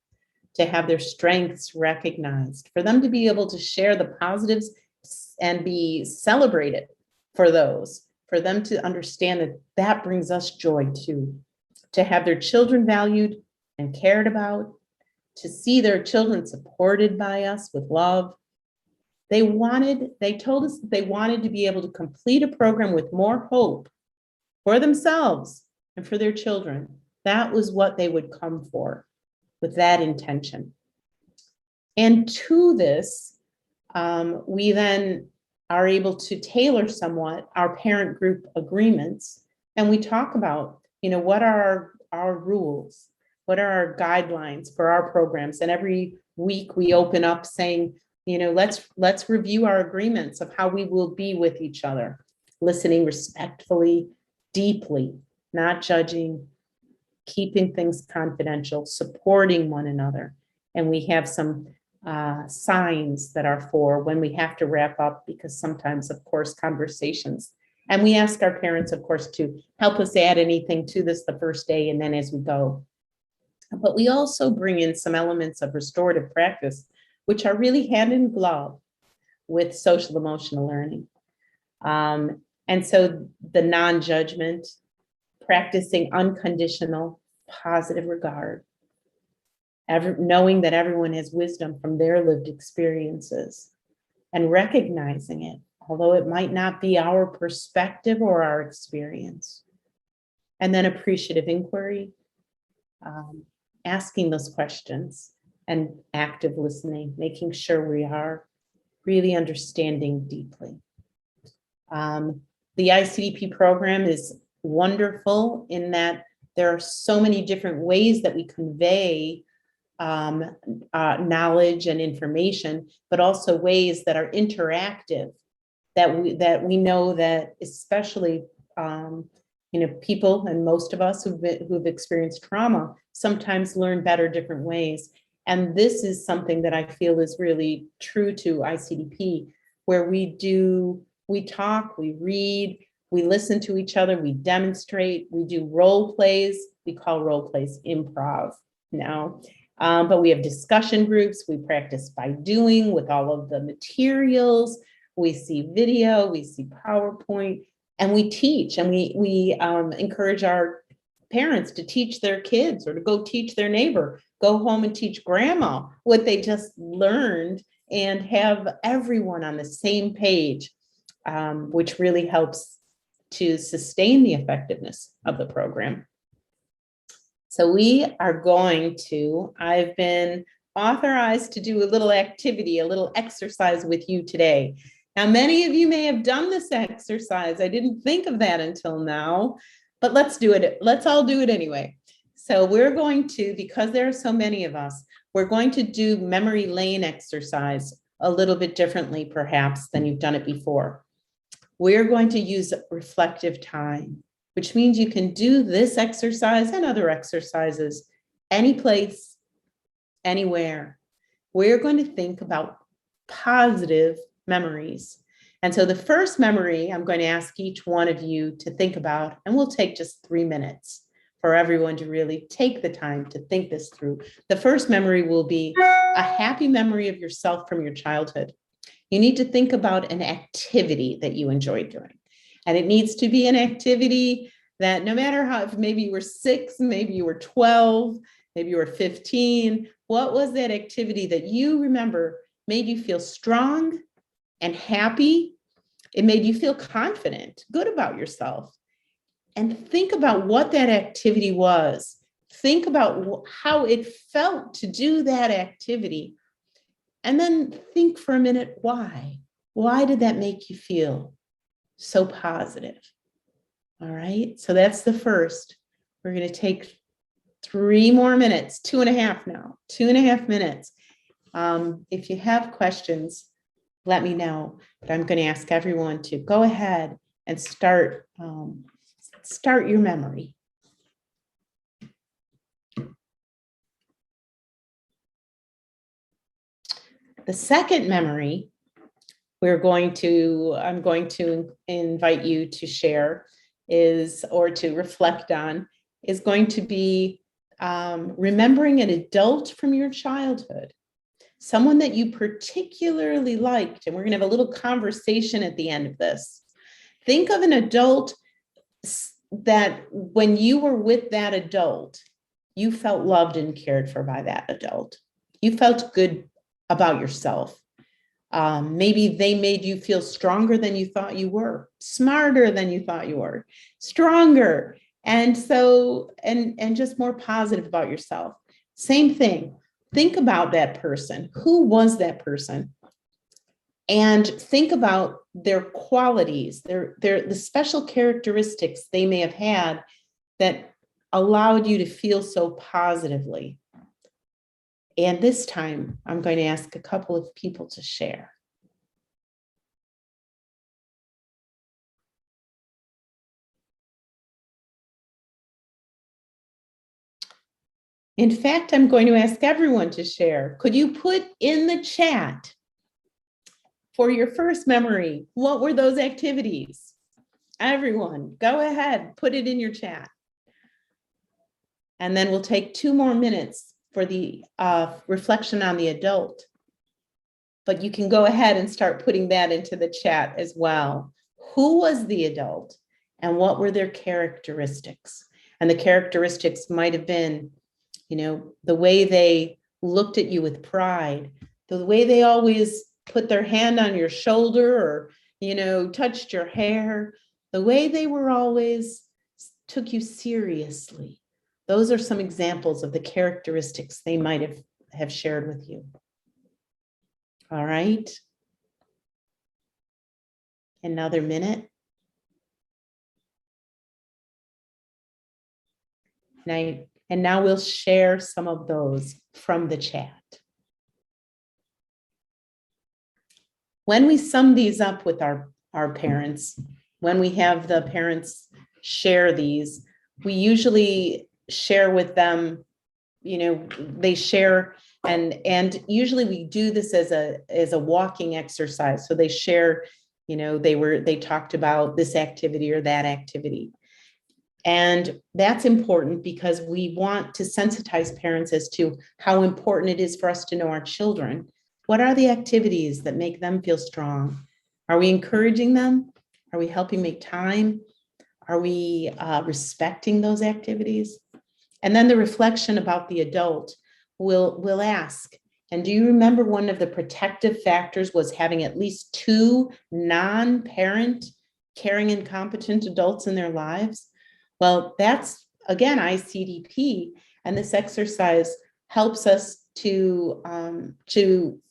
to have their strengths recognized, for them to be able to share the positives and be celebrated for those, for them to understand that that brings us joy too, to have their children valued and cared about, to see their children supported by us with love. They told us that they wanted to be able to complete a program with more hope for themselves and for their children. That was what they would come for, with that intention. And to this, we then are able to tailor somewhat our parent group agreements. And we talk about, what are our rules? What are our guidelines for our programs? And every week we open up saying, let's review our agreements of how we will be with each other, listening respectfully, deeply, not judging, keeping things confidential, supporting one another. And we have some signs that are for when we have to wrap up, because sometimes, of course, conversations. And we ask our parents, of course, to help us add anything to this the first day and then as we go. But we also bring in some elements of restorative practice, which are really hand in glove with social emotional learning. And so the non-judgment, practicing unconditional positive regard, knowing that everyone has wisdom from their lived experiences, and recognizing it, although it might not be our perspective or our experience. And then appreciative inquiry, asking those questions, and active listening, making sure we are really understanding deeply. The ICDP program is wonderful in that there are so many different ways that we convey knowledge and information, but also ways that are interactive, that we know that especially people, and most of us who've experienced trauma sometimes learn better different ways. And this is something that I feel is really true to ICDP, where we talk, we read, we listen to each other, we demonstrate, we do role plays. We call role plays improv now. But we have discussion groups. We practice by doing with all of the materials. We see video, we see PowerPoint, and we teach, and we encourage our parents to teach their kids, or to go teach their neighbor, go home and teach grandma what they just learned, and have everyone on the same page, which really helps to sustain the effectiveness of the program. So I've been authorized to do a little activity, a little exercise with you today. Now, many of you may have done this exercise. I didn't think of that until now, but let's do it. Let's all do it anyway. So we're going to, because there are so many of us, we're going to do memory lane exercise a little bit differently, perhaps, than you've done it before. We're going to use reflective time, which means you can do this exercise and other exercises any place, anywhere. We're going to think about positive memories. And so the first memory I'm going to ask each one of you to think about, and we'll take just 3 minutes for everyone to really take the time to think this through. The first memory will be a happy memory of yourself from your childhood. You need to think about an activity that you enjoyed doing. And it needs to be an activity that, no matter how, if maybe you were 6, maybe you were 12, maybe you were 15, what was that activity that you remember made you feel strong and happy? It made you feel confident, good about yourself. And think about what that activity was. Think about how it felt to do that activity. And then think for a minute, why? Why did that make you feel so positive? All right, so that's the first. We're going to take 3 more minutes, 2.5 now, 2.5 minutes. If you have questions, let me know, but I'm going to ask everyone to go ahead and start your memory. The second memory I'm going to invite you to share or to reflect on is going to be remembering an adult from your childhood, someone that you particularly liked. And we're going to have a little conversation at the end of this. Think of an adult that when you were with that adult, you felt loved and cared for by that adult. You felt good about yourself. Maybe they made you feel stronger than you thought you were, smarter than you thought you were, stronger. And so, and just more positive about yourself. Same thing. Think about that person. Who was that person? And think about their qualities, the special characteristics they may have had that allowed you to feel so positively. And this time, I'm going to ask a couple of people to share. In fact, I'm going to ask everyone to share. Could you put in the chat for your first memory, what were those activities? Everyone, go ahead, put it in your chat. And then we'll take 2 more minutes for the reflection on the adult. But you can go ahead and start putting that into the chat as well. Who was the adult and what were their characteristics? And the characteristics might have been, you know, the way they looked at you with pride, the way they always put their hand on your shoulder or, you know, touched your hair, the way they were always took you seriously. Those are some examples of the characteristics they might have shared with you. All right. Another minute. And now we'll share some of those from the chat. When we sum these up with our parents, when we have the parents share these, we usually share with them, you know, they share, and usually we do this as a walking exercise. So they share, you know, they talked about this activity or that activity. And that's important because we want to sensitize parents as to how important it is for us to know our children. What are the activities that make them feel strong? Are we encouraging them? Are we helping make time? Are we respecting those activities? And then the reflection about the adult, we'll ask, and do you remember one of the protective factors was having at least 2 non-parent caring and competent adults in their lives? Well, that's, again, ICDP, and this exercise helps us to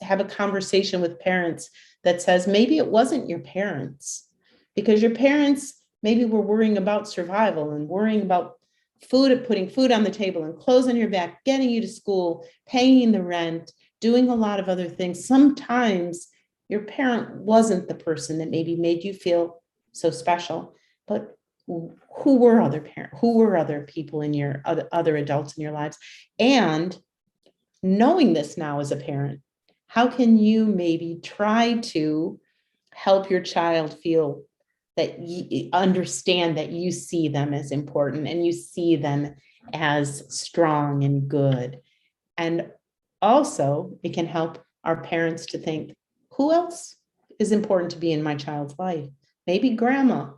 have a conversation with parents that says, maybe it wasn't your parents, because your parents maybe were worrying about survival and worrying about food, putting food on the table and clothes on your back, getting you to school, paying the rent, doing a lot of other things. Sometimes your parent wasn't the person that maybe made you feel so special, but who were other parents? Who were other people in your other adults in your lives? And knowing this now as a parent, how can you maybe try to help your child feel that you understand that you see them as important and you see them as strong and good? And also, it can help our parents to think, who else is important to be in my child's life? Maybe grandma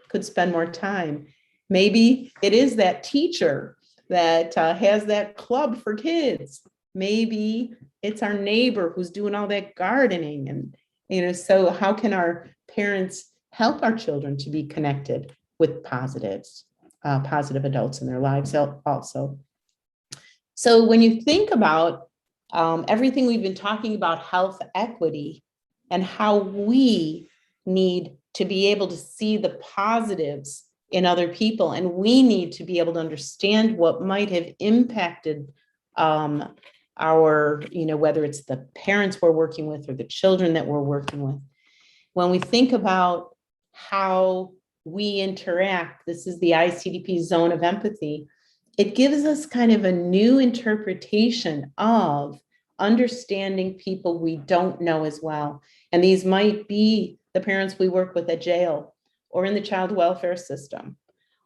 could spend more time. Maybe it is that teacher that has that club for kids. Maybe it's our neighbor who's doing all that gardening. And, you know, so how can our parents help our children to be connected with positive adults in their lives also? So when you think about everything we've been talking about, health equity, and how we need to be able to see the positives in other people, and we need to be able to understand what might have impacted our, you know, whether it's the parents we're working with or the children that we're working with. When we think about how we interact, this is the ICDP zone of empathy, it gives us kind of a new interpretation of understanding people we don't know as well. And these might be the parents we work with at jail or in the child welfare system,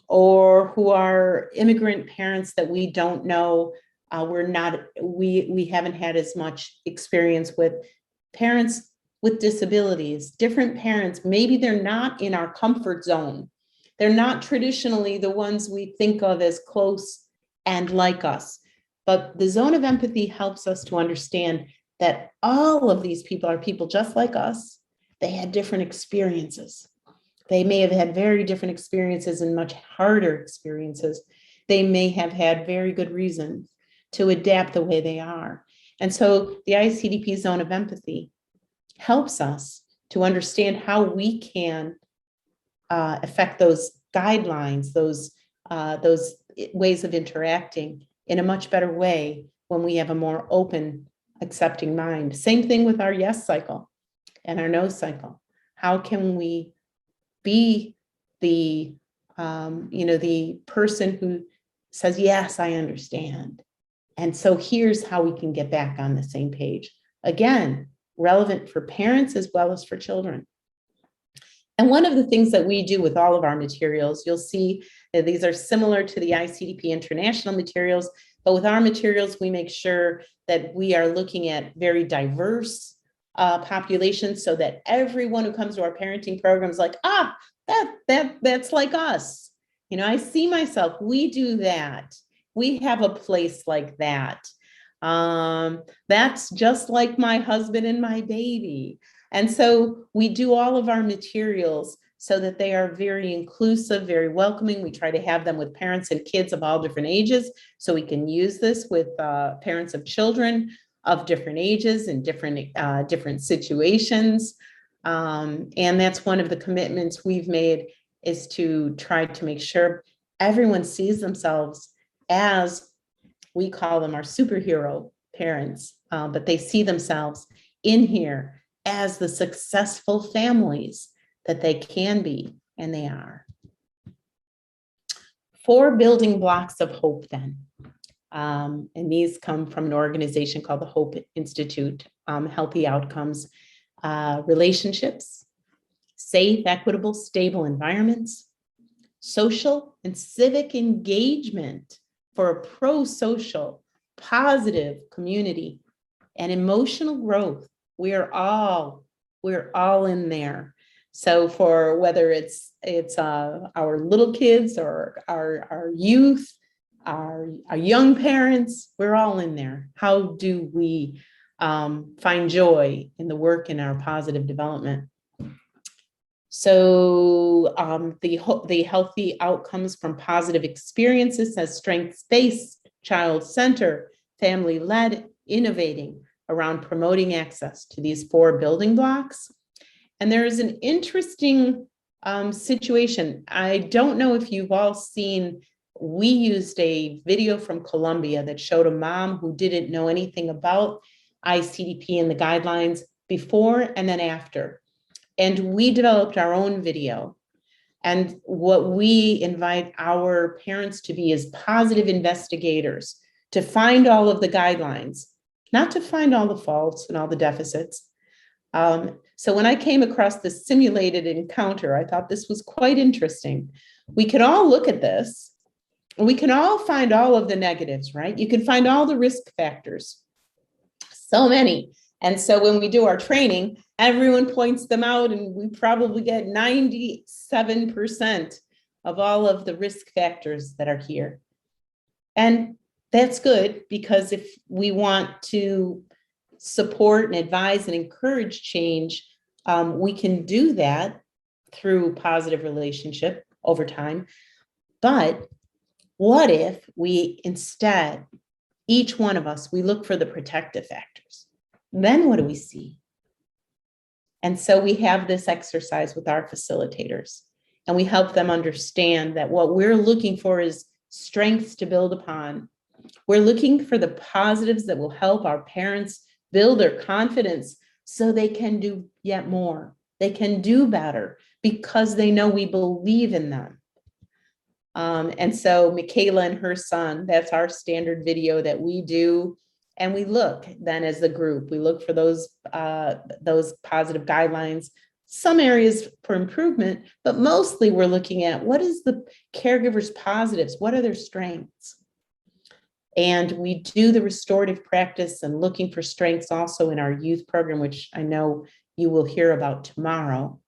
or who are immigrant parents that we don't know. We haven't had as much experience with parents with disabilities, different parents. Maybe they're not in our comfort zone. They're not traditionally the ones we think of as close and like us. But the zone of empathy helps us to understand that all of these people are people just like us. They had different experiences. They may have had very different experiences and much harder experiences. They may have had very good reasons to adapt the way they are. And so the ICDP zone of empathy helps us to understand how we can affect those guidelines, those ways of interacting in a much better way when we have a more open, accepting mind. Same thing with our yes cycle and our no cycle. How can we be the the person who says, yes, I understand. And so here's how we can get back on the same page. Again, relevant for parents as well as for children. And one of the things that we do with all of our materials, you'll see that these are similar to the ICDP international materials, but with our materials, we make sure that we are looking at very diverse populations so that everyone who comes to our parenting program is like, that's like us. I see myself, we do that. We have a place like that. That's just like my husband and my baby. And so we do all of our materials so that they are very inclusive, very welcoming. We try to have them with parents and kids of all different ages, so we can use this with parents of children of different ages and different situations. And that's one of the commitments we've made, is to try to make sure everyone sees themselves as, we call them our superhero parents, but they see themselves in here as the successful families that they can be, and they are. 4 building blocks of hope then. And these come from an organization called the Hope Institute. Healthy outcomes, relationships, safe, equitable, stable environments, social and civic engagement for a pro-social, positive community, and emotional growth. We're all in there. So for whether it's our little kids or our youth, our young parents, we're all in there. How do we find joy in the work in our positive development? So the healthy outcomes from positive experiences as strengths-based, child-centered, family-led, innovating around promoting access to these 4 building blocks. And there is an interesting situation. I don't know if you've all seen, we used a video from Colombia that showed a mom who didn't know anything about ICDP and the guidelines before and then after. And we developed our own video. And what we invite our parents to be is positive investigators, to find all of the guidelines, not to find all the faults and all the deficits. So when I came across the simulated encounter, I thought this was quite interesting. We can all look at this, and we can all find all of the negatives, right? You can find all the risk factors, so many. And so when we do our training, everyone points them out, and we probably get 97% of all of the risk factors that are here. And that's good, because if we want to support and advise and encourage change, we can do that through positive relationship over time. But what if we instead, each one of us, we look for the protective factors? Then what do we see? And so we have this exercise with our facilitators, and we help them understand that what we're looking for is strengths to build upon. We're looking for the positives that will help our parents build their confidence so they can do yet more. They can do better because they know we believe in them. And so Michaela and her son, that's our standard video that we do And we look then as the group, we look for those positive guidelines, some areas for improvement, but mostly we're looking at what is the caregiver's positives, what are their strengths? And we do the restorative practice and looking for strengths also in our youth program, which I know you will hear about tomorrow.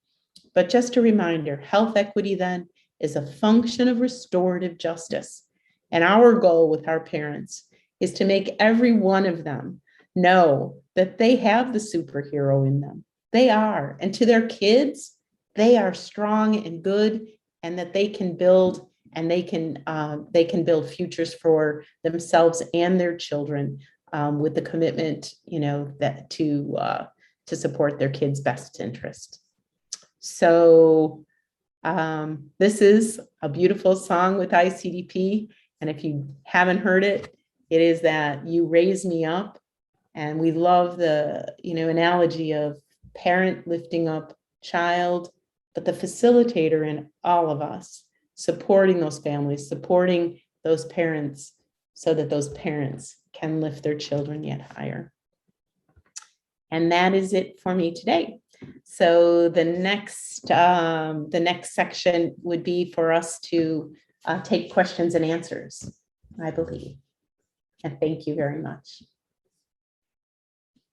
But just a reminder, health equity then is a function of restorative justice. And our goal with our parents is to make every one of them know that they have the superhero in them. They are. And to their kids, they are strong and good, and that they can build and they can build futures for themselves and their children with the commitment, that to support their kids' best interest. So this is a beautiful song with ICDP. And if you haven't heard it, it is that you raise me up. And we love the, analogy of parent lifting up child, but the facilitator in all of us, supporting those families, supporting those parents so that those parents can lift their children yet higher. And that is it for me today. So the next section would be for us to take questions and answers, I believe. And thank you very much.